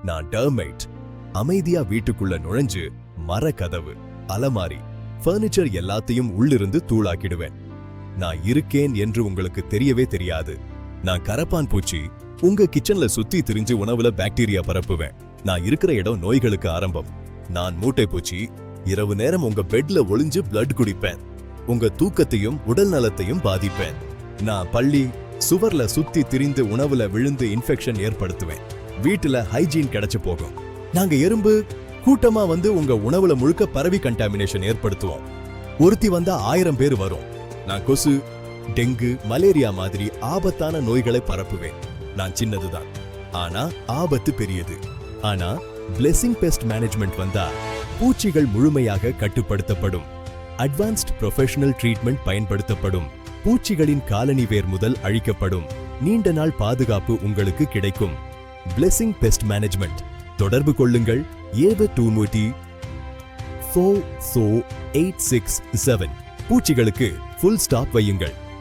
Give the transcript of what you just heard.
நான் டெர்மைட். அமைதியா வீட்டுக்குள்ள நுழைஞ்சு மர கதவு, அலமாரி, பர்னிச்சர் எல்லாத்தையும் உள்ளிருந்து தூளாக்கிடுவேன். நான் இருக்கேன் என்று உங்களுக்கு தெரியவே தெரியாது. நான் கரப்பான் பூச்சி, உங்க கிச்சன்ல சுத்தி திரிஞ்சு உணவுல பாக்டீரியா பரப்புவேன். நான் இருக்கிற இடம் நோய்களுக்கு ஆரம்பம். நான் மூட்டை பூச்சி, இரவு நேரம் உங்க பெட்ல ஒளிஞ்சு பிளட் குடிப்பேன். உங்க தூக்கத்தையும் உடல் நலத்தையும் பாதிப்பேன். நான் பள்ளி சுவர்ல சுத்தி திரிந்து உணவுல விழுந்து இன்ஃபெக்ஷன் ஏற்படுத்துவேன். வீட்டுல ஹைஜீன் கிடைச்சு போகும். நாங்க எறும்பு கூட்டமா வந்து உங்க உணவுல முழுக்க பரவி கண்டாமினேஷன் ஏற்படுத்துவோம். ஒருத்தி வந்தா 1000 பேர் வரும். நான் கொசு, டெங்கு, மலேரியா மாதிரி ஆபத்தான நோய்களை பரப்புவேன். நான் சின்னதுதான், ஆனா ஆபத்து பெரியது. ஆனா பிளெஸிங் பெஸ்ட் மேனேஜ்மெண்ட் வந்தா பூச்சிகள் முழுமையாக கட்டுப்படுத்தப்படும். அட்வான்ஸ்ட் ப்ரொஃபஷனல் ட்ரீட்மெண்ட் பயன்படுத்தப்படும். பூச்சிகளின் காலனி வேர் முதல் அழிக்கப்படும். நீண்ட நாள் பாதுகாப்பு உங்களுக்கு கிடைக்கும். Blessing best management. தொடர்பு கொள்ளுங்கள் 7240 44867. பூச்சிகளுக்கு ஃபுல் ஸ்டாப் வையுங்கள்.